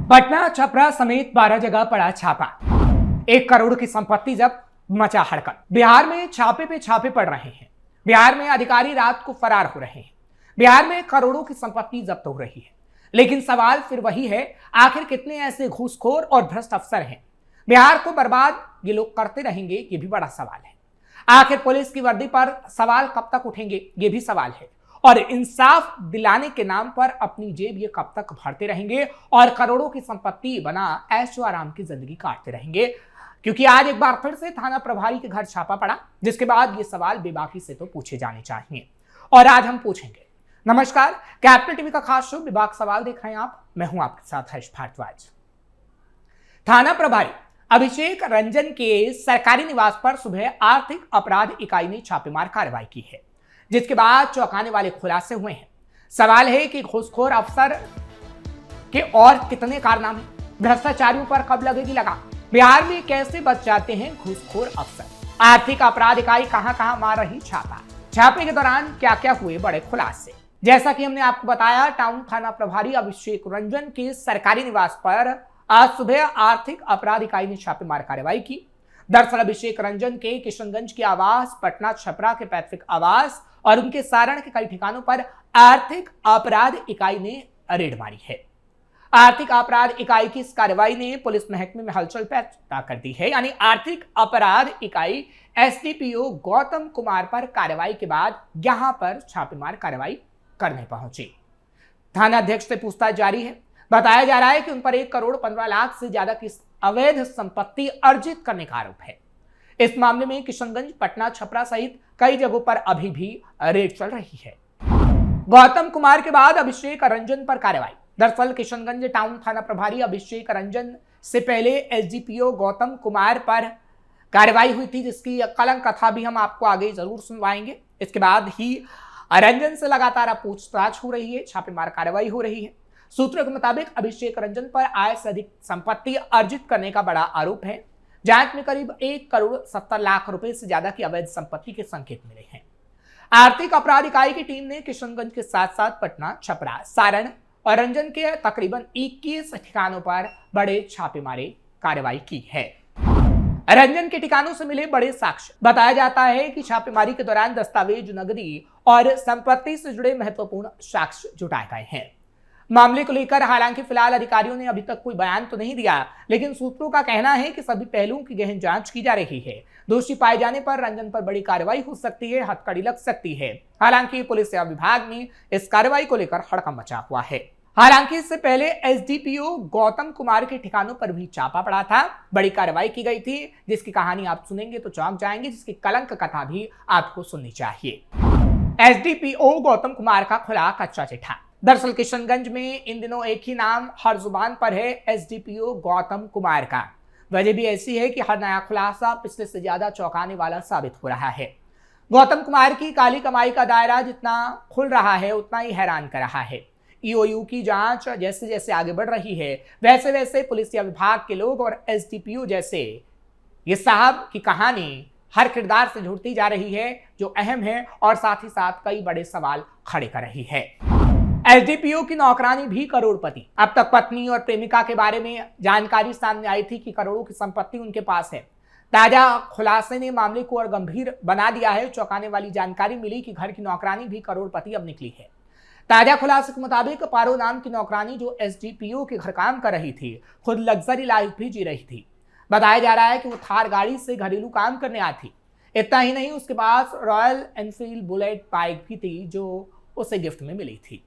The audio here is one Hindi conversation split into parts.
पटना छपरा समेत 12 जगह पड़ा छापा। 1 करोड़ की संपत्ति जब्त, मचा हड़कंप। बिहार में छापे पे छापे पड़ रहे हैं। बिहार में अधिकारी रात को फरार हो रहे हैं। बिहार में करोड़ों की संपत्ति जब्त हो रही है, लेकिन सवाल फिर वही है, आखिर कितने ऐसे घूसखोर और भ्रष्ट अफसर हैं? बिहार को बर्बाद ये लोग करते रहेंगे, ये भी बड़ा सवाल है। आखिर पुलिस की वर्दी पर सवाल कब तक उठेंगे, ये भी सवाल है। और इंसाफ दिलाने के नाम पर अपनी जेब ये कब तक भरते रहेंगे और करोड़ों की संपत्ति बना ऐशो आराम की जिंदगी काटते रहेंगे? क्योंकि आज एक बार फिर से थाना प्रभारी के घर छापा पड़ा, जिसके बाद ये सवाल बेबाकी से तो पूछे जाने चाहिए और आज हम पूछेंगे। नमस्कार, कैपिटल टीवी का खास शो विभाग सवाल देख रहे हैं आप। मैं हूं आपके साथ हर्ष भारद्वाज। थाना प्रभारी अभिषेक रंजन के सरकारी निवास पर सुबह आर्थिक अपराध इकाई ने छापेमार कार्रवाई की है, जिसके बाद चौंकाने वाले खुलासे हुए हैं। सवाल है कि घूसखोर अफसर के और कितने कारनामे, भ्रष्टाचारियों पर कब लगेगी लगाम? बिहार में कैसे बच जाते हैं घूसखोर अफसर? आर्थिक अपराध इकाई कहां मार रही छापा? छापे के दौरान क्या क्या हुए बड़े खुलासे? जैसा कि हमने आपको बताया, टाउन थाना प्रभारी अभिषेक रंजन के सरकारी निवास पर आज सुबह आर्थिक अपराध इकाई ने छापेमार कार्रवाई की। दरअसल अभिषेक रंजन के किशनगंज के आवास, पटना छपरा के पैतृक आवास और उनके सारण के कई ठिकानों पर आर्थिक अपराध इकाई ने रेड मारी है। आर्थिक अपराध इकाई की इस कार्रवाई ने पुलिस महकमे में हलचल पैदा कर दी है। यानी आर्थिक अपराध इकाई एसडीपीओ गौतम कुमार पर कार्रवाई के बाद यहां पर छापेमार कार्रवाई करने पहुंची। थाना अध्यक्ष से पूछताछ जारी है। बताया जा रहा है कि उन पर 1 करोड़ 15 लाख से ज्यादा की अवैध संपत्ति अर्जित करने का आरोप है। इस मामले में किशनगंज, पटना, छपरा सहित कई जगहों पर अभी भी रेड चल रही है। गौतम कुमार के बाद अभिषेक रंजन पर कार्रवाई। दरअसल किशनगंज टाउन थाना प्रभारी अभिषेक रंजन से पहले एसडीपीओ गौतम कुमार पर कार्रवाई हुई थी, जिसकी कलंक कथा भी हम आपको आगे जरूर सुनवाएंगे। इसके बाद ही रंजन से लगातार पूछताछ हो रही है, छापेमार कार्रवाई हो रही है। सूत्रों के मुताबिक अभिषेक रंजन पर आय से अधिक संपत्ति अर्जित करने का बड़ा आरोप है। जांच में करीब 1 करोड़ 70 लाख रुपए से ज्यादा की अवैध संपत्ति के संकेत मिले हैं। आर्थिक अपराध इकाई की टीम ने किशनगंज के साथ साथ पटना, छपरा, सारण और रंजन के तकरीबन 21 ठिकानों पर बड़े छापेमारी कार्रवाई की है। रंजन के ठिकानों से मिले बड़े साक्ष्य। बताया जाता है कि छापेमारी के दौरान दस्तावेज, नकदी और संपत्ति से जुड़े महत्वपूर्ण साक्ष्य जुटाए गए हैं। मामले को लेकर हालांकि फिलहाल अधिकारियों ने अभी तक कोई बयान तो नहीं दिया, लेकिन सूत्रों का कहना है कि सभी पहलुओं की गहन जांच की जा रही है। दोषी पाए जाने पर रंजन पर बड़ी कार्रवाई हो सकती है, हथकड़ी लग सकती है। हालांकि पुलिस सेवा विभाग में इस कार्रवाई को लेकर हड़कंप मचा हुआ है। हालांकि इससे पहले एसडीपीओ गौतम कुमार के ठिकानों पर भी छापा पड़ा था, बड़ी कार्रवाई की गई थी, जिसकी कहानी आप सुनेंगे तो चौंक जाएंगे, जिसकी कलंक कथा भी आपको सुननी चाहिए। एसडीपीओ गौतम कुमार का खुला कच्चा चिट्ठा। दरअसल किशनगंज में इन दिनों एक ही नाम हर जुबान पर है, एसडीपीओ गौतम कुमार का। वजह भी ऐसी है कि हर नया खुलासा पिछले से ज्यादा चौंकाने वाला साबित हो रहा है। गौतम कुमार की काली कमाई का दायरा जितना खुल रहा है, उतना ही हैरान कर रहा है। ईओयू की जांच जैसे जैसे आगे बढ़ रही है, वैसे वैसे पुलिस या विभाग के लोग और एसडीपीओ जैसे ये साहब की कहानी हर किरदार से जुड़ती जा रही है, जो अहम है और साथ ही साथ कई बड़े सवाल खड़े कर रही है। एसडीपीओ की नौकरानी भी करोड़पति। अब तक पत्नी और प्रेमिका के बारे में जानकारी सामने आई थी कि करोड़ों की संपत्ति उनके पास है। ताजा खुलासे ने मामले को और गंभीर बना दिया है। चौंकाने वाली जानकारी मिली कि घर की नौकरानी भी करोड़पति अब निकली है। ताजा खुलासे के मुताबिक पारो नाम की नौकरानी जो एसडीपीओ के घर काम कर रही थी, खुद लग्जरी लाइफ भी जी रही थी। बताया जा रहा है कि वो थार गाड़ी से घरेलू काम करने आई थी। इतना ही नहीं, उसके पास रॉयल एनफील्ड बुलेट बाइक भी थी, जो उसे गिफ्ट में मिली थी।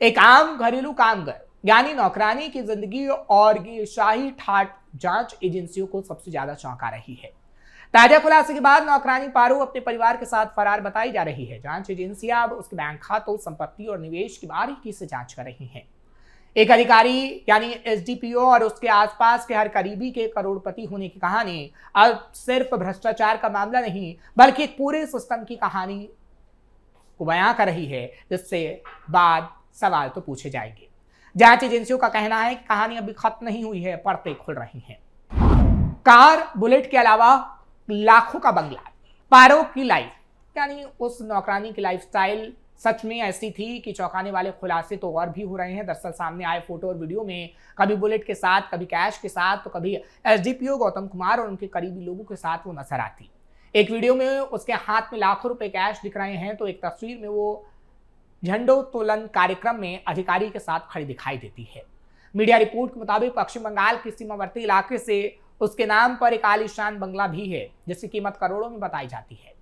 एक आम घरेलू कामगार यानी नौकरानी की जिंदगी और ये शाही ठाट जांच एजेंसियों को सबसे ज्यादा चौंका रही है। ताजा खुलासे के बाद नौकरानी पारो अपने परिवार के साथ फरार बताई जा रही है। जांच एजेंसियां अब उसके बैंक खातों, संपत्ति और निवेश की बारीकी से जांच कर रही हैं। एक अधिकारी यानी एसडीपीओ और उसके आसपास के हर करीबी के करोड़पति होने की कहानी अब सिर्फ भ्रष्टाचार का मामला नहीं, बल्कि एक पूरे सिस्टम की कहानी को बयां कर रही है, जिससे बाद सवाल तो पूछे जाएंगे। जांच एजेंसियों का कहना है कि कहानी अभी खत्म नहीं हुई है, परतें खुल रही हैं। कार, बुलेट के अलावा लाखों का बंगला, पारो की लाइफ यानी उस नौकरानी की लाइफस्टाइल सच में ऐसी थी कि चौंकाने वाले खुलासे तो और भी हो रहे हैं। दरअसल सामने आए फोटो और वीडियो में कभी बुलेट के साथ, कभी कैश के साथ, तो कभी एसडीपीओ गौतम कुमार और उनके करीबी लोगों के साथ वो नजर आती। एक वीडियो में उसके हाथ में लाखों रुपए कैश दिख रहे हैं, तो एक तस्वीर में वो झंडोत्तोलन कार्यक्रम में अधिकारी के साथ खड़ी दिखाई देती है। मीडिया रिपोर्ट के मुताबिक पश्चिम बंगाल के सीमावर्ती इलाके से उसके नाम पर एक आलीशान बंगला भी है, जिसकी कीमत करोड़ों में बताई जाती है।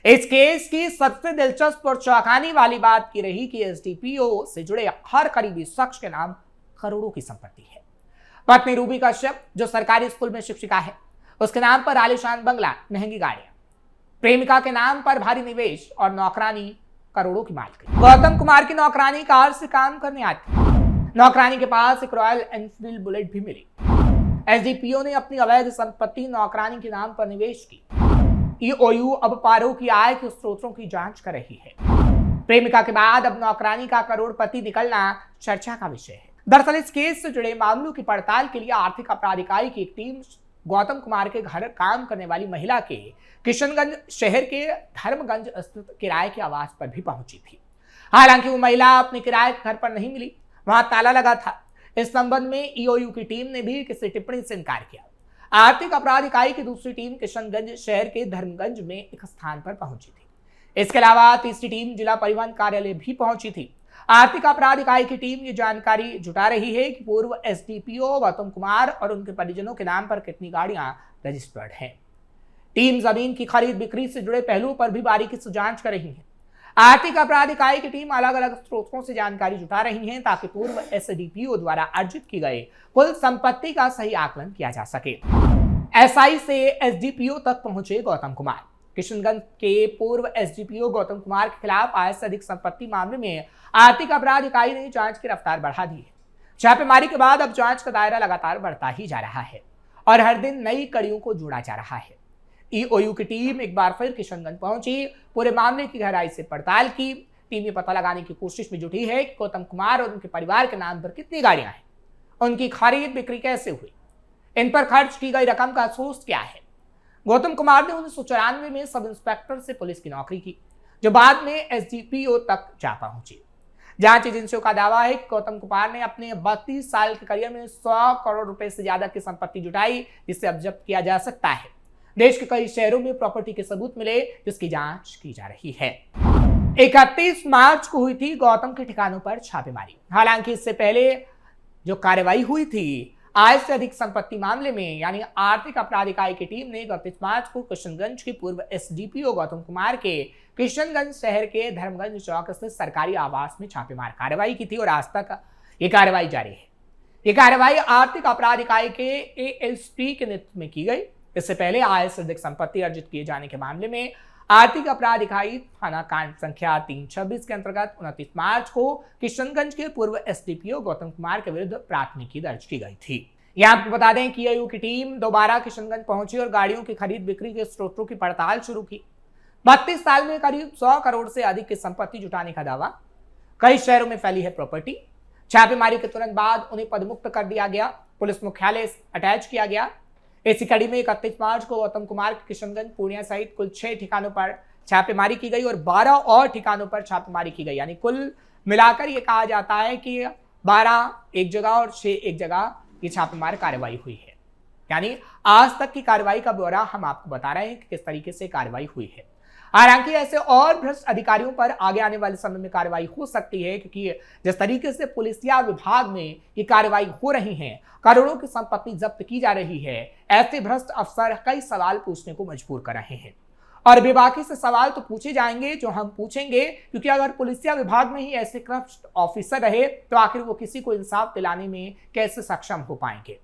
इस केस की सबसे दिलचस्प और चौंकाने वाली बात की रही कि एसडीपीओ से जुड़े हर करीबी शख्स के नाम करोड़ों की संपत्ति है। पत्नी रूबी कश्यप, जो सरकारी स्कूल में शिक्षिका है, उसके नाम पर आलीशान बंगला, महंगी गाड़ियां, प्रेमिका के नाम पर भारी निवेश और नौकरानी करोड़ों की मालिक। गौतम कुमार की नौकरानी कार से काम करने आती। नौकरानी के पास एक रॉयल एनफील्ड बुलेट भी मिली। एसडीपीओ ने अपनी अवैध संपत्ति नौकरानी के नाम पर निवेश की। ईओयू अब पारो की आय के स्रोतों की जांच कर रही है। प्रेमिका के बाद अब नौकरानी का करोड़पति निकलना चर्चा का विषय है। दरअसल इस केस से जुड़े मामलों की पड़ताल के लिए आर्थिक अपराध इकाई की एक टीम गौतम कुमार के घर काम करने वाली महिला के किशनगंज शहर के धर्मगंज स्थित किराए के आवास पर भी पहुंची थी। हालांकि वो महिला अपने किराए के घर पर नहीं मिली, वहां ताला लगा था। इस संबंध में ईओयू की टीम ने भी किसी टिप्पणी से इनकार किया। आर्थिक अपराध इकाई की दूसरी टीम किशनगंज शहर के धर्मगंज में एक स्थान पर पहुंची थी। इसके अलावा तीसरी टीम जिला परिवहन कार्यालय भी पहुंची थी। आर्थिक अपराध इकाई की टीम ये जानकारी जुटा रही है कि पूर्व एसडीपीओ गौतम कुमार और उनके परिजनों के नाम पर कितनी गाड़ियां रजिस्टर्ड हैं। टीम जमीन की खरीद बिक्री से जुड़े पहलुओं पर भी बारीकी से जांच कर रही है। आर्थिक अपराध इकाई की टीम अलग अलग स्रोतों से जानकारी जुटा रही है ताकि पूर्व एसडीपीओ द्वारा अर्जित की गई कुल संपत्ति का सही आकलन किया जा सके। एसआई से एसडीपीओ तक पहुंचे गौतम कुमार। किशनगंज के पूर्व एसडीपीओ गौतम कुमार के खिलाफ आय से अधिक संपत्ति मामले में आर्थिक अपराध इकाई ने जांच की रफ्तार बढ़ा दी है। छापेमारी के बाद अब जांच का दायरा लगातार बढ़ता ही जा रहा है और हर दिन नई कड़ियों को जोड़ा जा रहा है। ईओयू की टीम एक बार फिर किशनगंज पहुंची, पूरे मामले की गहराई से पड़ताल की। टीम ये पता लगाने की कोशिश में जुटी है कि गौतम कुमार और उनके परिवार के नाम पर कितनी गाड़ियां हैं, उनकी खरीद बिक्री कैसे हुई, इन पर खर्च की गई रकम का सोर्स क्या है। गौतम कुमार ने 1994 में सब इंस्पेक्टर से पुलिस की नौकरी की, जो बाद में एसडीपीओ तक जा पहुंची। जांच एजेंसियों का दावा है कि गौतम कुमार ने अपने 32 साल के करियर में 100 करोड़ रुपए से ज्यादा की संपत्ति जुटाई, जिसे अब जब्त किया जा सकता है। देश के कई शहरों में प्रॉपर्टी के सबूत मिले, जिसकी जांच की जा रही है। 31 मार्च को हुई थी गौतम के ठिकानों पर छापेमारी। हालांकि इससे पहले जो कार्रवाई हुई थी आय से अधिक संपत्ति मामले में, यानी आर्थिक अपराध इकाई की टीम ने 31 मार्च को किशनगंज के पूर्व एसडीपीओ गौतम कुमार के किशनगंज शहर के धर्मगंज चौक स्थित सरकारी आवास में छापेमार कार्रवाई की थी और आज तक ये कार्रवाई जारी है। ये कार्रवाई आर्थिक अपराध इकाई के एएसपी के नेतृत्व में की गई। इससे पहले आय से अधिक संपत्ति अर्जित किए जाने के मामले में आर्थिक अपराध इकाई थाना कांड संख्या 326 के अंतर्गत 29 मार्च को किशनगंज के पूर्व एसडीपीओ गौतम कुमार के विरुद्ध प्राथमिकी दर्ज की गई थी। यहाँ आपको बता दें कि ईओयू की टीम दोबारा किशनगंज पहुंची और गाड़ियों की खरीद बिक्री के स्रोतों की पड़ताल शुरू की। 32 साल में करीब 100 करोड़ से अधिक की संपत्ति जुटाने का दावा। कई शहरों में फैली है प्रॉपर्टी। छापेमारी के तुरंत बाद उन्हें पदमुक्त कर दिया गया, पुलिस मुख्यालय अटैच किया गया। इसी कड़ी में 31 मार्च को गौतम कुमार के किशनगंज, पूर्णिया सहित कुल 6 ठिकानों पर छापेमारी की गई और 12 और ठिकानों पर छापेमारी की गई। यानी कुल मिलाकर ये कहा जाता है कि 12 एक जगह और 6 एक जगह ये छापेमार कार्रवाई हुई है। यानी आज तक की कार्रवाई का ब्यौरा हम आपको बता रहे हैं कि किस तरीके से कार्रवाई हुई है। हालांकि ऐसे और भ्रष्ट अधिकारियों पर आगे आने वाले समय में कार्रवाई हो सकती है, क्योंकि जिस तरीके से पुलिसिया विभाग में ये कार्रवाई हो रही है, करोड़ों की संपत्ति जब्त की जा रही है, ऐसे भ्रष्ट अफसर कई सवाल पूछने को मजबूर कर रहे हैं। और बेबाकी से सवाल तो पूछे जाएंगे जो हम पूछेंगे, क्योंकि अगर पुलिसिया विभाग में ही ऐसे करप्ट ऑफिसर रहे तो आखिर वो किसी को इंसाफ दिलाने में कैसे सक्षम हो पाएंगे,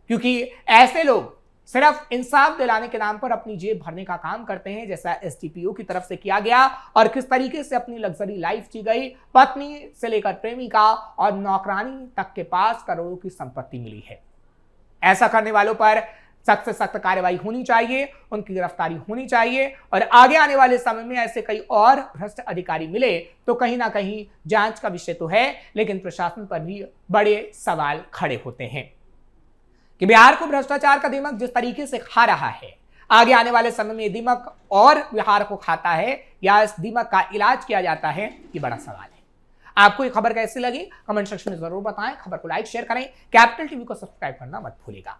क्योंकि ऐसे लोग सिर्फ इंसाफ दिलाने के नाम पर अपनी जेब भरने का काम करते हैं, जैसा एसडीपीओ की तरफ से किया गया और किस तरीके से अपनी लग्जरी लाइफ जी गई। पत्नी से लेकर प्रेमिका और नौकरानी तक के पास करोड़ों की संपत्ति मिली है। ऐसा करने वालों पर सख्त से सख्त कार्रवाई होनी चाहिए, उनकी गिरफ्तारी होनी चाहिए और आगे आने वाले समय में ऐसे कई और भ्रष्ट अधिकारी मिले तो कहीं ना कहीं जांच का विषय तो है, लेकिन प्रशासन पर भी बड़े सवाल खड़े होते हैं कि बिहार को भ्रष्टाचार का दिमक जिस तरीके से खा रहा है, आगे आने वाले समय में दीमक और बिहार को खाता है या इस दीमक का इलाज किया जाता है, ये बड़ा सवाल है। आपको ये खबर कैसी लगी कमेंट सेक्शन में जरूर बताएं। खबर को लाइक शेयर करें, कैपिटल टीवी को सब्सक्राइब करना मत भूलिएगा।